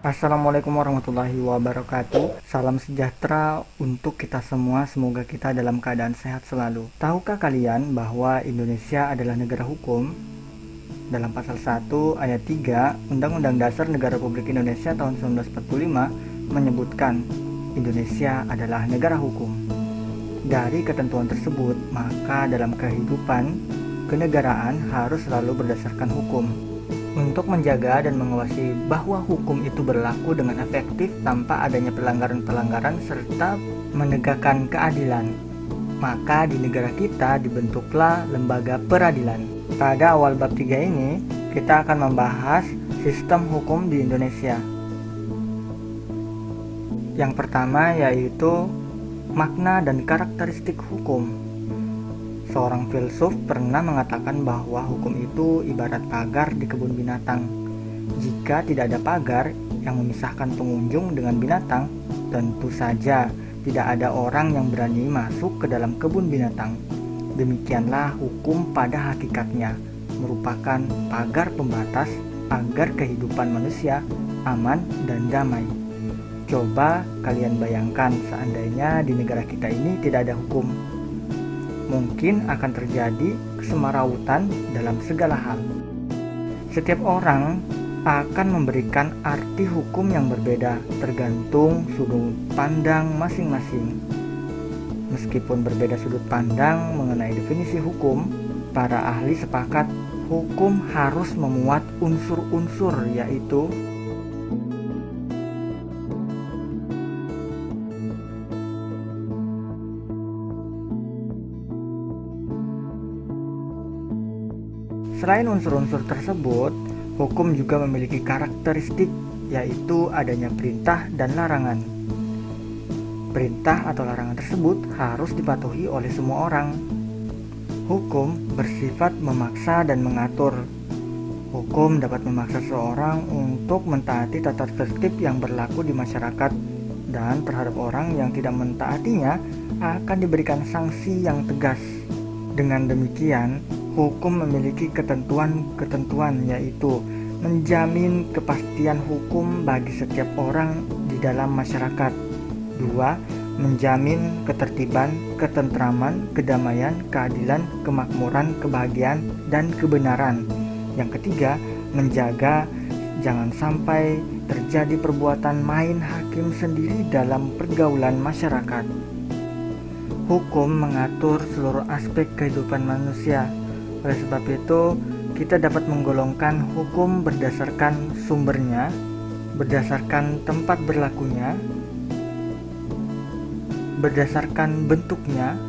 Assalamualaikum warahmatullahi wabarakatuh. Salam sejahtera untuk kita semua. Semoga kita dalam keadaan sehat selalu. Tahukah kalian bahwa Indonesia adalah negara hukum? Dalam pasal 1 ayat 3 Undang-Undang Dasar Negara Republik Indonesia tahun 1945 menyebutkan Indonesia adalah negara hukum. Dari ketentuan tersebut, maka dalam kehidupan kenegaraan harus selalu berdasarkan hukum. Untuk menjaga dan mengawasi bahwa hukum itu berlaku dengan efektif tanpa adanya pelanggaran-pelanggaran serta menegakkan keadilan, maka di negara kita dibentuklah lembaga peradilan. Pada awal bab 3 ini, kita akan membahas sistem hukum di Indonesia. Yang pertama yaitu makna dan karakteristik hukum. Seorang filsuf pernah mengatakan bahwa hukum itu ibarat pagar di kebun binatang. Jika tidak ada pagar yang memisahkan pengunjung dengan binatang, tentu saja tidak ada orang yang berani masuk ke dalam kebun binatang. Demikianlah hukum pada hakikatnya, merupakan pagar pembatas agar kehidupan manusia aman dan damai. Coba kalian bayangkan seandainya di negara kita ini tidak ada hukum. Mungkin akan terjadi kesemerawutan dalam segala hal. Setiap orang akan memberikan arti hukum yang berbeda tergantung sudut pandang masing-masing. Meskipun berbeda sudut pandang mengenai definisi hukum, para ahli sepakat hukum harus memuat unsur-unsur yaitu Selain unsur-unsur tersebut, hukum juga memiliki karakteristik, yaitu adanya perintah dan larangan. Perintah atau larangan tersebut harus dipatuhi oleh semua orang. Hukum bersifat memaksa dan mengatur. Hukum dapat memaksa seseorang untuk mentaati tata tertib yang berlaku di masyarakat, dan terhadap orang yang tidak mentaatinya akan diberikan sanksi yang tegas. Dengan demikian, hukum memiliki ketentuan-ketentuan yaitu menjamin kepastian hukum bagi setiap orang di dalam masyarakat. 2. Menjamin ketertiban, ketentraman, kedamaian, keadilan, kemakmuran, kebahagiaan, dan kebenaran. Yang ketiga, menjaga jangan sampai terjadi perbuatan main hakim sendiri dalam pergaulan masyarakat. Hukum mengatur seluruh aspek kehidupan manusia. Oleh sebab itu, kita dapat menggolongkan hukum berdasarkan sumbernya, berdasarkan tempat berlakunya, berdasarkan bentuknya,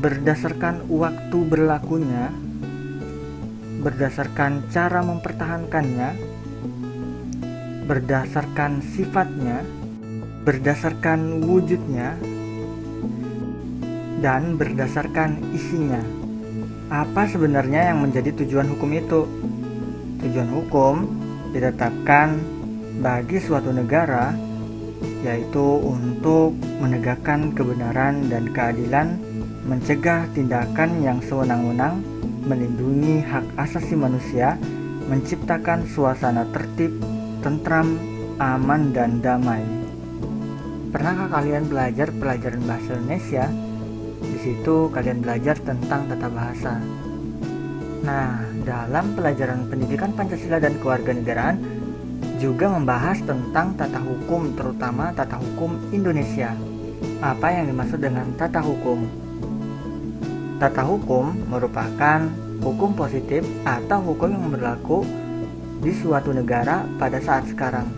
berdasarkan waktu berlakunya, berdasarkan cara mempertahankannya, berdasarkan sifatnya, berdasarkan wujudnya, dan berdasarkan isinya. Apa sebenarnya yang menjadi tujuan hukum itu? Tujuan hukum ditetapkan bagi suatu negara, yaitu untuk menegakkan kebenaran dan keadilan, mencegah tindakan yang sewenang-wenang, melindungi hak asasi manusia, menciptakan suasana tertib, tentram, aman, dan damai. Pernahkah kalian belajar pelajaran bahasa Indonesia? Di situ kalian belajar tentang tata bahasa. Nah, dalam pelajaran pendidikan Pancasila dan kewarganegaraan juga membahas tentang tata hukum, terutama tata hukum Indonesia. Apa yang dimaksud dengan tata hukum? Tata hukum merupakan hukum positif atau hukum yang berlaku di suatu negara pada saat sekarang.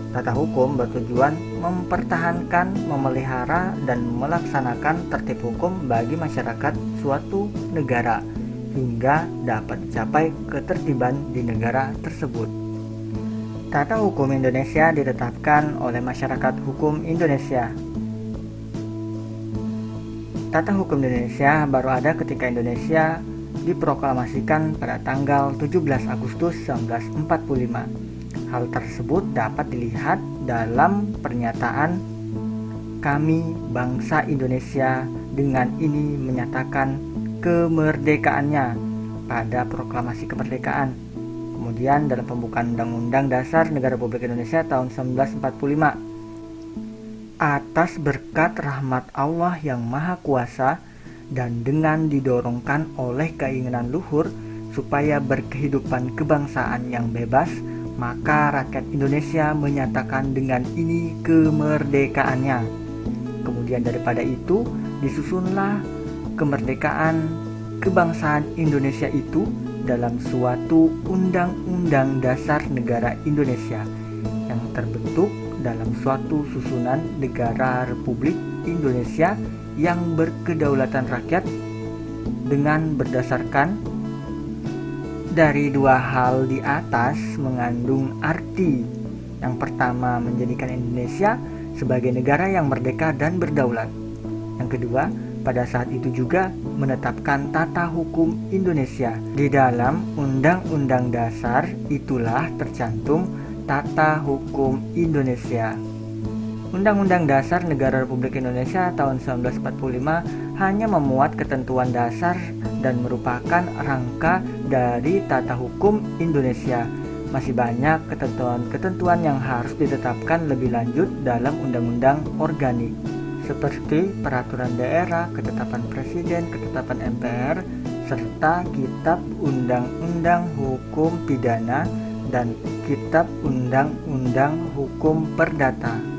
Tata hukum bertujuan mempertahankan, memelihara, dan melaksanakan tertib hukum bagi masyarakat suatu negara hingga dapat dicapai ketertiban di negara tersebut. Tata hukum Indonesia ditetapkan oleh Masyarakat Hukum Indonesia. Tata hukum Indonesia baru ada ketika Indonesia diproklamasikan pada tanggal 17 Agustus 1945. Hal tersebut dapat dilihat dalam pernyataan "Kami bangsa Indonesia dengan ini menyatakan kemerdekaannya" pada proklamasi kemerdekaan. Kemudian dalam pembukaan Undang-Undang Dasar Negara Republik Indonesia tahun 1945, atas berkat rahmat Allah yang Maha Kuasa dan dengan didorongkan oleh keinginan luhur supaya berkehidupan kebangsaan yang bebas, maka rakyat Indonesia menyatakan dengan ini kemerdekaannya. Kemudian daripada itu disusunlah kemerdekaan kebangsaan Indonesia itu dalam suatu Undang-Undang Dasar Negara Indonesia yang terbentuk dalam suatu susunan negara Republik Indonesia yang berkedaulatan rakyat dengan berdasarkan dari dua hal di atas mengandung arti. Yang pertama, menjadikan Indonesia sebagai negara yang merdeka dan berdaulat. Yang kedua, pada saat itu juga menetapkan tata hukum Indonesia. Di dalam Undang-Undang Dasar itulah tercantum tata hukum Indonesia. Undang-Undang Dasar Negara Republik Indonesia tahun 1945 hanya memuat ketentuan dasar dan merupakan rangka dari tata hukum Indonesia. Masih banyak ketentuan-ketentuan yang harus ditetapkan lebih lanjut dalam undang-undang organik, seperti peraturan daerah, ketetapan presiden, ketetapan MPR, serta kitab undang-undang hukum pidana dan kitab undang-undang hukum perdata.